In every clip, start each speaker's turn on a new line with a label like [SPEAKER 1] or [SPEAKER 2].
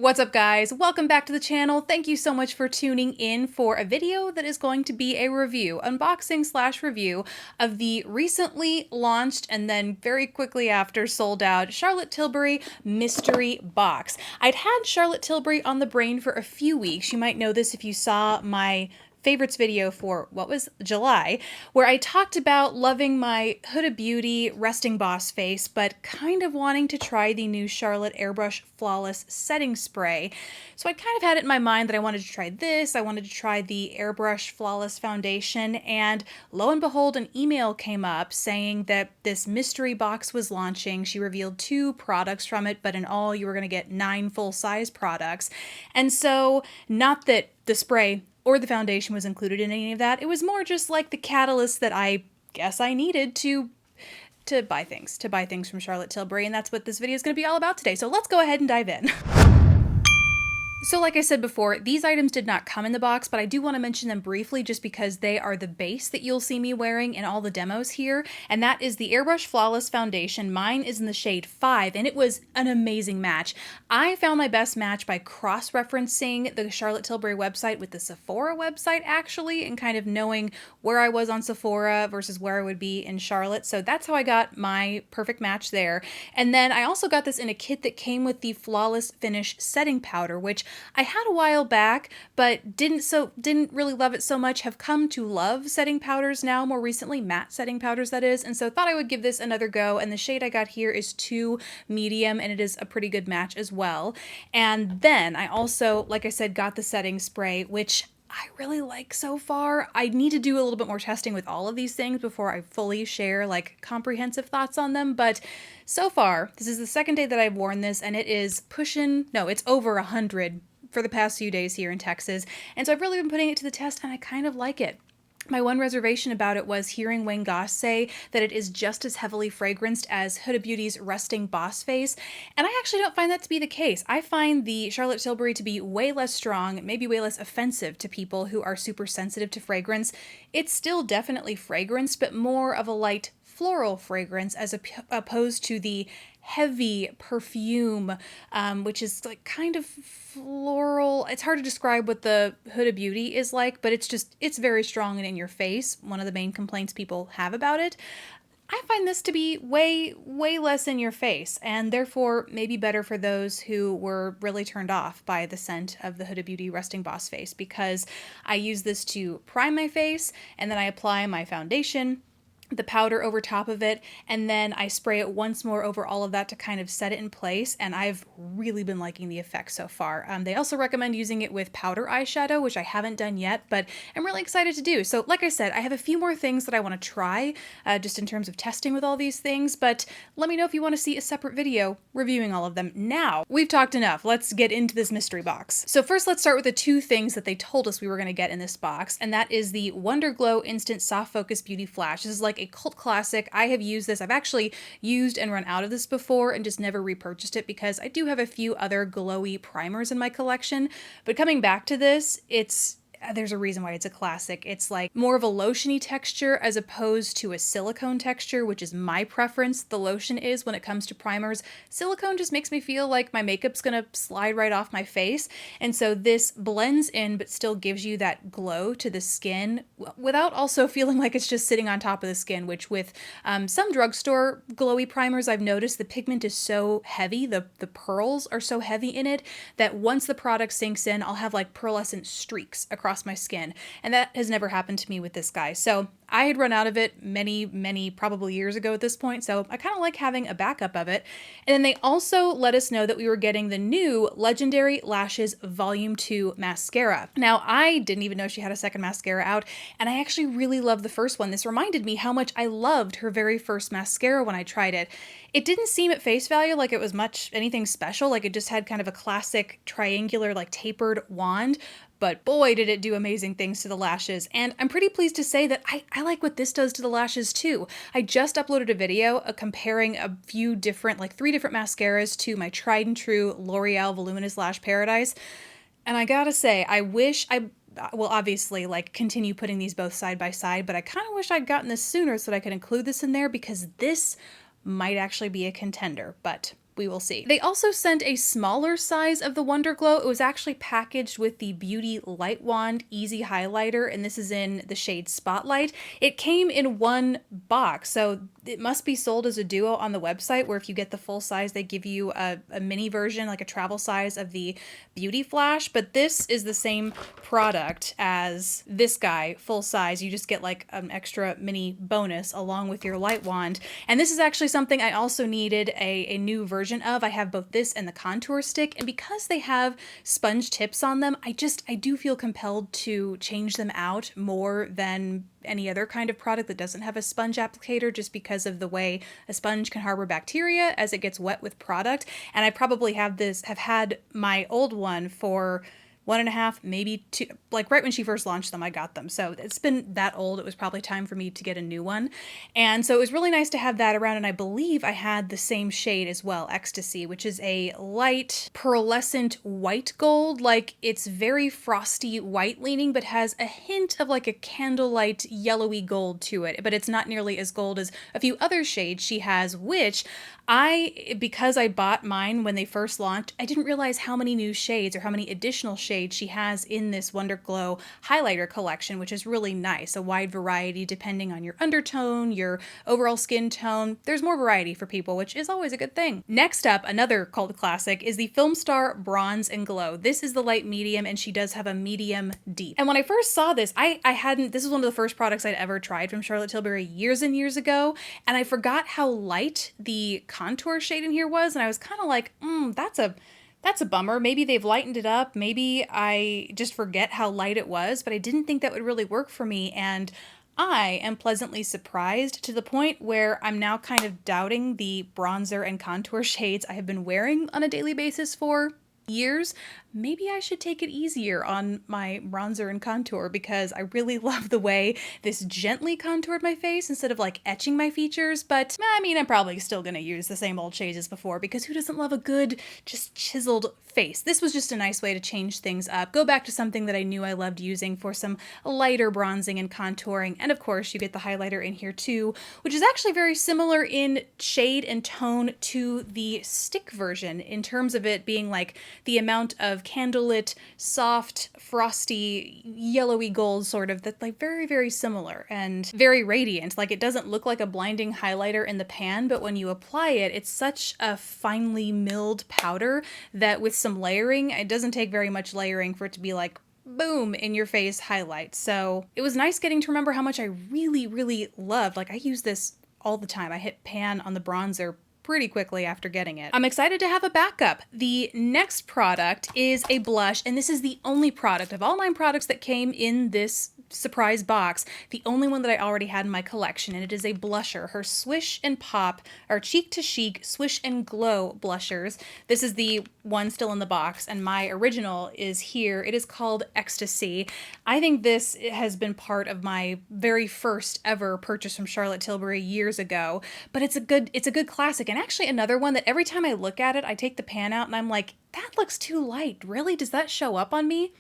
[SPEAKER 1] What's up, guys? Welcome back to the channel. Thank you so much for tuning in for a video that is going to be a review, unboxing slash review of the recently launched and then very quickly after sold out Charlotte Tilbury mystery box. I'd had Charlotte Tilbury on the brain for a few weeks. You might know this if you saw my favorites video for, what was July, where I talked about loving my Huda Beauty resting boss face, but kind of wanting to try the new Charlotte Airbrush Flawless Setting Spray. So I kind of had it in my mind that I wanted to try this, I wanted to try the Airbrush Flawless Foundation, and lo and behold, an email came up saying that this mystery box was launching. She revealed 2 products from it, but in all you were going to get 9 full-size products. And so, not that the spray or the foundation was included in any of that. It was more just like the catalyst that I guess I needed to buy things from Charlotte Tilbury, and that's what this video is going to be all about today. So let's go ahead and dive in. So like I said before, these items did not come in the box, but I do want to mention them briefly just because they are the base that you'll see me wearing in all the demos here, and that is the Airbrush Flawless Foundation. Mine is in the shade 5, and it was an amazing match. I found my best match by cross-referencing the Charlotte Tilbury website with the Sephora website, actually, and kind of knowing where I was on Sephora versus where I would be in Charlotte, so that's how I got my perfect match there. And then I also got this in a kit that came with the Flawless Finish Setting Powder, which I had a while back, but didn't really love it so much, have come to love setting powders now, more recently, matte setting powders that is, and so thought I would give this another go, and the shade I got here is 2 medium, and it is a pretty good match as well. And then I also, like I said, got the setting spray, which I really like so far. I need to do a little bit more testing with all of these things before I fully share like comprehensive thoughts on them, but so far, this is the second day that I've worn this, and it is it's over 100 for the past few days here in Texas, and so I've really been putting it to the test, and I kind of like it. My one reservation about it was hearing Wayne Goss say that it is just as heavily fragranced as Huda Beauty's Resting Boss Face, and I actually don't find that to be the case. I find the Charlotte Tilbury to be way less strong, maybe way less offensive to people who are super sensitive to fragrance. It's still definitely fragranced, but more of a light floral fragrance as opposed to the heavy perfume, which is like kind of floral. It's hard to describe what the Huda Beauty is like, but it's very strong and in your face. One of the main complaints people have about it. I find this to be way less in your face, and therefore maybe better for those who were really turned off by the scent of the Huda Beauty Resting Boss Face, because I use this to prime my face, and then I apply my foundation, the powder over top of it, and then I spray it once more over all of that to kind of set it in place, and I've really been liking the effect so far. They also recommend using it with powder eyeshadow, which I haven't done yet, but I'm really excited to do. So like I said, I have a few more things that I want to try, just in terms of testing with all these things, but let me know if you want to see a separate video reviewing all of them. Now, we've talked enough. Let's get into this mystery box. So first, let's start with the 2 things that they told us we were going to get in this box, and that is the Wonder Glow Instant Soft Focus Beauty Flash. This is like a cult classic. I have used this. I've actually used and run out of this before and just never repurchased it because I do have a few other glowy primers in my collection. But coming back to this, there's a reason why it's a classic. It's like more of a lotiony texture as opposed to a silicone texture, which is my preference. The lotion is when it comes to primers. Silicone just makes me feel like my makeup's gonna slide right off my face. And so this blends in but still gives you that glow to the skin without also feeling like it's just sitting on top of the skin, which with some drugstore glowy primers, I've noticed the pigment is so heavy, the pearls are so heavy in it, that once the product sinks in, I'll have like pearlescent streaks across my skin, and that has never happened to me with this guy. So I had run out of it many probably years ago at this point, so I kind of like having a backup of it. And then they also let us know that we were getting the new Legendary Lashes Volume 2 mascara. Now, I didn't even know she had a second mascara out, and I actually really love the first one. This reminded me how much I loved her very first mascara when I tried it. It didn't seem at face value like it was anything special, like it just had kind of a classic triangular, like tapered wand, but boy, did it do amazing things to the lashes. And I'm pretty pleased to say that I like what this does to the lashes too. I just uploaded a video comparing a few different, like 3 different mascaras to my tried and true L'Oreal Voluminous Lash Paradise. And I gotta say, I wish I will obviously like continue putting these both side by side, but I kind of wish I'd gotten this sooner so that I could include this in there, because this might actually be a contender, but We will see. They also sent a smaller size of the Wonder Glow. It was actually packaged with the Beauty Light Wand Easy Highlighter, and this is in the shade Spotlight. It came in one box, so it must be sold as a duo on the website, where if you get the full size, they give you a mini version, like a travel size of the Beauty Flash, but this is the same product as this guy, full size. You just get like an extra mini bonus along with your light wand. And this is actually something I also needed a new version of. I have both this and the contour stick, and because they have sponge tips on them, I do feel compelled to change them out more than any other kind of product that doesn't have a sponge applicator, just because of the way a sponge can harbor bacteria as it gets wet with product. And I probably have had my old one for 1.5, maybe 2, like right when she first launched them, I got them. So it's been that old. It was probably time for me to get a new one. And so it was really nice to have that around. And I believe I had the same shade as well, Ecstasy, which is a light pearlescent white gold. Like, it's very frosty white leaning, but has a hint of like a candlelight yellowy gold to it. But it's not nearly as gold as a few other shades she has, which because I bought mine when they first launched, I didn't realize how many new shades or how many additional shades she has in this Wonder Glow highlighter collection, which is really nice. A wide variety depending on your undertone, your overall skin tone. There's more variety for people, which is always a good thing. Next up, another cult classic is the Film Star Bronze and Glow. This is the light medium, and she does have a medium deep. And when I first saw this, this is one of the first products I'd ever tried from Charlotte Tilbury years and years ago, and I forgot how light the contour shade in here was, and I was kind of like, that's a bummer. Maybe they've lightened it up. Maybe I just forget how light it was, but I didn't think that would really work for me, and I am pleasantly surprised to the point where I'm now kind of doubting the bronzer and contour shades I have been wearing on a daily basis for years. Maybe I should take it easier on my bronzer and contour, because I really love the way this gently contoured my face instead of like etching my features. But I mean, I'm probably still gonna use the same old shades as before, because who doesn't love a good, just chiseled face? This was just a nice way to change things up. Go back to something that I knew I loved using for some lighter bronzing and contouring. And of course, you get the highlighter in here too, which is actually very similar in shade and tone to the stick version, in terms of it being like the amount of candlelit, soft, frosty, yellowy gold sort of, that's like very, very similar and very radiant. Like, it doesn't look like a blinding highlighter in the pan, but when you apply it, it's such a finely milled powder that with some layering, it doesn't take very much layering for it to be like, boom, in your face highlight. So it was nice getting to remember how much I really, really loved. Like, I use this all the time. I hit pan on the bronzer pretty quickly after getting it. I'm excited to have a backup. The next product is a blush, and this is the only product of all 9 products that came in this surprise box, the only one that I already had in my collection, and it is a blusher. Her Swish and Pop, or Cheek to Chic Swish and Glow blushers. This is the one still in the box, and my original is here. It is called Ecstasy. I think this has been part of my very first ever purchase from Charlotte Tilbury years ago, but it's a good classic, and actually another one that every time I look at it, I take the pan out and I'm like, that looks too light. Really? Does that show up on me?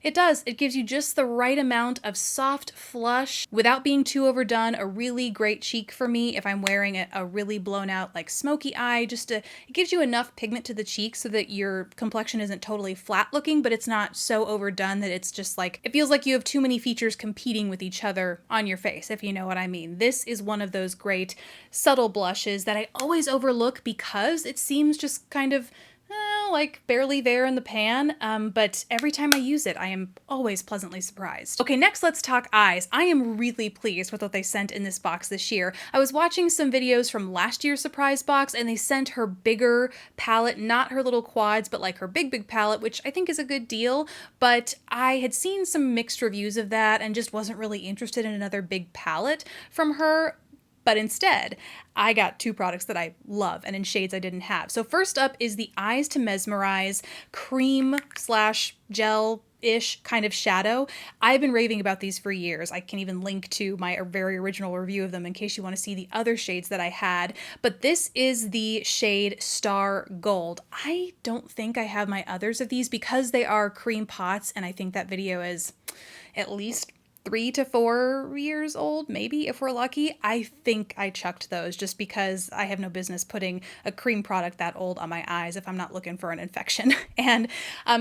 [SPEAKER 1] It does. It gives you just the right amount of soft flush without being too overdone. A really great cheek for me if I'm wearing a really blown out like smoky eye. It gives you enough pigment to the cheek so that your complexion isn't totally flat looking, but it's not so overdone that it's just like, it feels like you have too many features competing with each other on your face, if you know what I mean. This is one of those great subtle blushes that I always overlook because it seems just kind of like barely there in the pan, but every time I use it, I am always pleasantly surprised. Okay, next let's talk eyes. I am really pleased with what they sent in this box this year. I was watching some videos from last year's surprise box, and they sent her bigger palette, not her little quads, but like her big palette, which I think is a good deal, but I had seen some mixed reviews of that and just wasn't really interested in another big palette from her. But instead, I got 2 products that I love and in shades I didn't have. So first up is the Eyes to Mesmerize cream / gel-ish kind of shadow. I've been raving about these for years. I can even link to my very original review of them in case you want to see the other shades that I had. But this is the shade Star Gold. I don't think I have my others of these because they are cream pots, and I think that video is at least 3 to 4 years old, maybe if we're lucky. I think I chucked those just because I have no business putting a cream product that old on my eyes if I'm not looking for an infection. And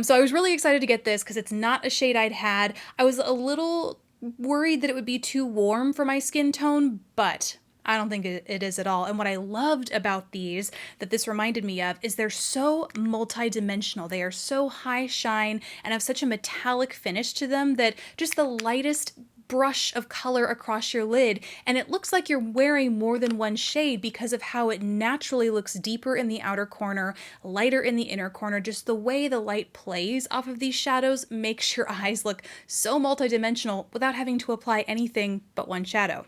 [SPEAKER 1] so I was really excited to get this because it's not a shade I'd had. I was a little worried that it would be too warm for my skin tone, but I don't think it is at all. And what I loved about these that this reminded me of is they're so multi-dimensional. They are so high shine and have such a metallic finish to them that just the lightest brush of color across your lid, and it looks like you're wearing more than one shade because of how it naturally looks deeper in the outer corner, lighter in the inner corner. Just the way the light plays off of these shadows makes your eyes look so multi-dimensional without having to apply anything but one shadow.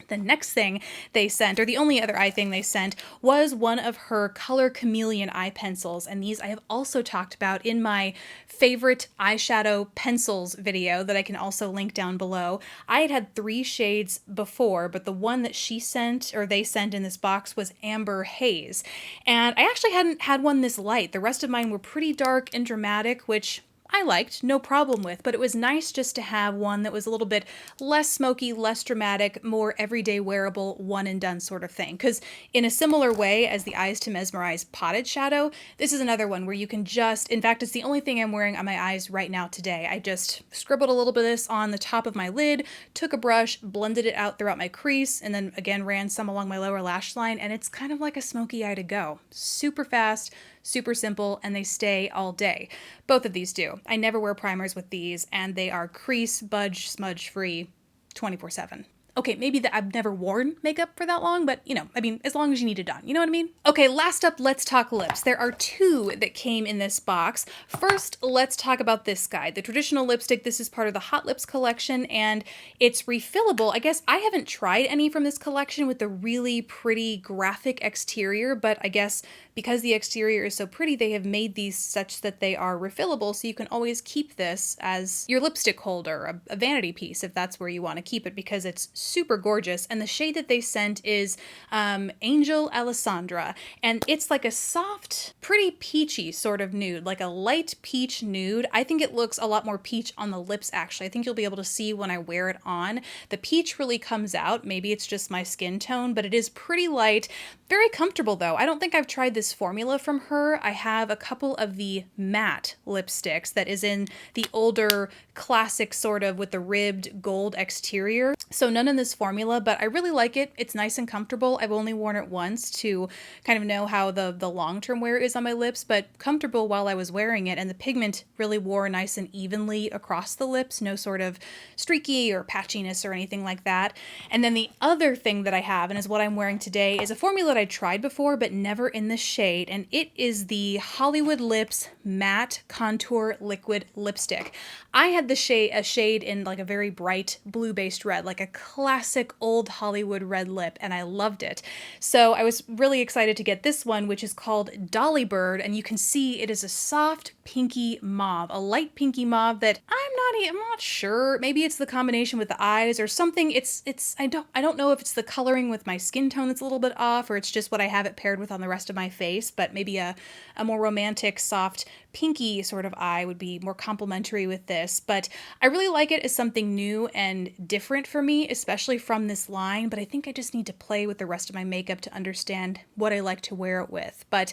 [SPEAKER 1] The next thing they sent, or the only other eye thing they sent, was one of her Color Chameleon eye pencils. And these I have also talked about in my favorite eyeshadow pencils video that I can also link down below. I had 3 shades before, but the one that she sent, or they sent in this box, was Amber Haze. And I actually hadn't had one this light. The rest of mine were pretty dark and dramatic, which I liked, no problem with, but it was nice just to have one that was a little bit less smoky, less dramatic, more everyday wearable, one and done sort of thing. Because in a similar way as the Eyes to Mesmerize potted shadow, this is another one where you can just, in fact, it's the only thing I'm wearing on my eyes right now today. I just scribbled a little bit of this on the top of my lid, took a brush, blended it out throughout my crease, and then again ran some along my lower lash line, and it's kind of like a smoky eye to go. Super fast, super simple, and they stay all day. Both of these do. I never wear primers with these, and they are crease, budge, smudge free 24/7. Okay, maybe that I've never worn makeup for that long, but I mean, as long as you need it done, you know what I mean? Okay, last up, let's talk lips. There are 2 that came in this box. First, let's talk about this guy, the traditional lipstick. This is part of the Hot Lips collection, and it's refillable. I guess I haven't tried any from this collection with the really pretty graphic exterior, but I guess because the exterior is so pretty, they have made these such that they are refillable, so you can always keep this as your lipstick holder, a vanity piece, if that's where you want to keep it, because it's super gorgeous. And the shade that they sent is Angel Alessandra, and it's like a soft, pretty peachy sort of nude, like a light peach nude. I think it looks a lot more peach on the lips, actually. I think you'll be able to see when I wear it on. The peach really comes out. Maybe it's just my skin tone, but it is pretty light. Very comfortable though. I don't think I've tried this formula from her. I have a couple of the matte lipsticks that is in the older classic sort of with the ribbed gold exterior. So none in this formula, but I really like it. It's nice and comfortable. I've only worn it once to kind of know how the long-term wear is on my lips, but comfortable while I was wearing it, and the pigment really wore nice and evenly across the lips. No sort of streaky or patchiness or anything like that. And then the other thing that I have, and is what I'm wearing today, is a formula that I tried before, but never in this shade, and it is the Hollywood Lips Matte Contour Liquid Lipstick. I had a shade in like a very bright blue-based red, like a classic old Hollywood red lip, and I loved it. So I was really excited to get this one, which is called Dolly Bird, and you can see it is a soft pinky mauve, a light pinky mauve that I'm not sure. Maybe it's the combination with the eyes or something. I don't know if it's the coloring with my skin tone that's a little bit off, or it's just what I have it paired with on the rest of my face, but maybe a more romantic, soft, pinky sort of eye would be more complementary with this. But I really like it as something new and different for me, especially from this line, but I think I just need to play with the rest of my makeup to understand what I like to wear it with. But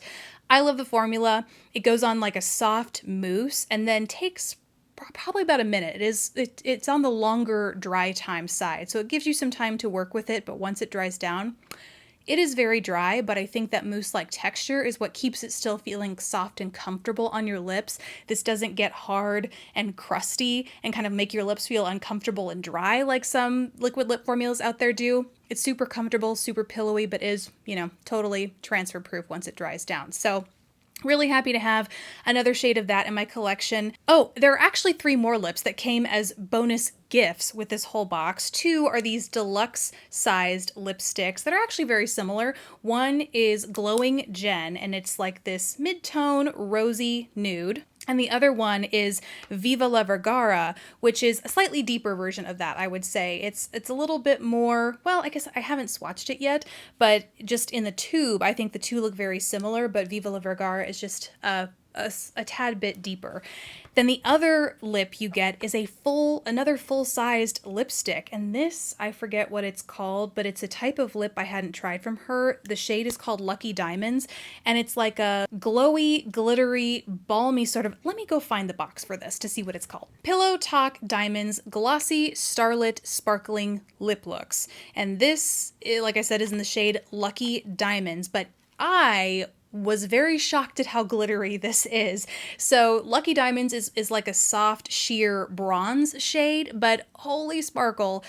[SPEAKER 1] I love the formula. It goes on like a soft mousse and then takes probably about a minute. It's on the longer dry time side, so it gives you some time to work with it, but once it dries down, it is very dry, but I think that mousse-like texture is what keeps it still feeling soft and comfortable on your lips. This doesn't get hard and crusty and kind of make your lips feel uncomfortable and dry like some liquid lip formulas out there do. It's super comfortable, super pillowy, but is, totally transfer proof once it dries down. So really happy to have another shade of that in my collection. Oh, there are actually 3 more lips that came as bonus gifts with this whole box. 2 are these deluxe sized lipsticks that are actually very similar. One is Glowing Jen, and it's like this mid-tone rosy nude. And the other one is Viva La Vergara, which is a slightly deeper version of that, I would say. It's a little bit more, well, I guess I haven't swatched it yet, but just in the tube, I think the two look very similar, but Viva La Vergara is just a a tad bit deeper. Then the other lip you get is another full-sized lipstick. And this, I forget what it's called, but it's a type of lip I hadn't tried from her. The shade is called Lucky Diamonds, and it's like a glowy, glittery, balmy sort of, let me go find the box for this to see what it's called. Pillow Talk Diamonds Glossy Starlit Sparkling Lip Looks. And this, like I said, is in the shade Lucky Diamonds, but I was very shocked at how glittery this is. So Lucky Diamonds is like a soft, sheer bronze shade, but holy sparkle,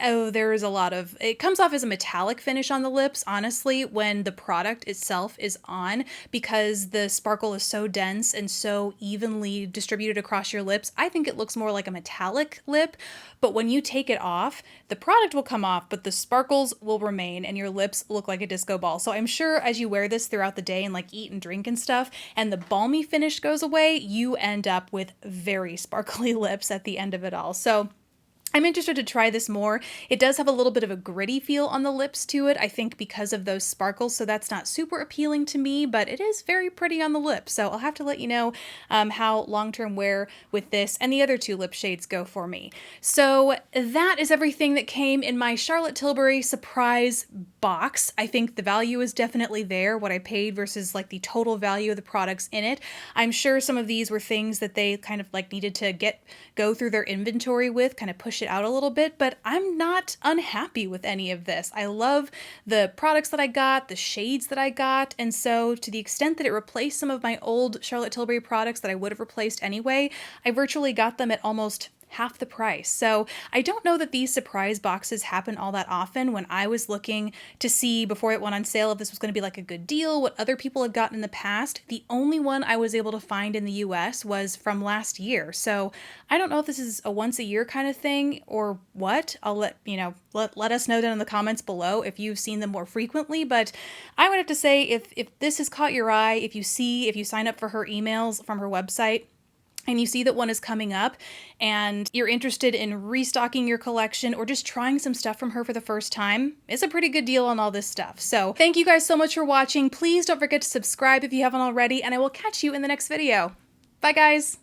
[SPEAKER 1] oh, there is a lot of, it comes off as a metallic finish on the lips, honestly, when the product itself is on, because the sparkle is so dense and so evenly distributed across your lips. I think it looks more like a metallic lip, but when you take it off, the product will come off, but the sparkles will remain and your lips look like a disco ball. So I'm sure as you wear this throughout the day and like eat and drink and stuff, and the balmy finish goes away, you end up with very sparkly lips at the end of it all. So I'm interested to try this more. It does have a little bit of a gritty feel on the lips to it, I think because of those sparkles, so that's not super appealing to me, but it is very pretty on the lips. So I'll have to let you know how long-term wear with this and the other two lip shades go for me. So that is everything that came in my Charlotte Tilbury surprise box. I think the value is definitely there, what I paid versus like the total value of the products in it. I'm sure some of these were things that they kind of like needed to go through their inventory with, kind of push it out a little bit, but I'm not unhappy with any of this. I love the products that I got, the shades that I got, and so to the extent that it replaced some of my old Charlotte Tilbury products that I would have replaced anyway, I virtually got them at almost half the price. So I don't know that these surprise boxes happen all that often. When I was looking to see before it went on sale if this was going to be like a good deal, what other people had gotten in the past, the only one I was able to find in the US was from last year. So I don't know if this is a once a year kind of thing or what. I'll let us know down in the comments below if you've seen them more frequently, but I would have to say if this has caught your eye, if you sign up for her emails from her website, and you see that one is coming up and you're interested in restocking your collection or just trying some stuff from her for the first time, it's a pretty good deal on all this stuff. So thank you guys so much for watching. Please don't forget to subscribe if you haven't already, and I will catch you in the next video. Bye guys.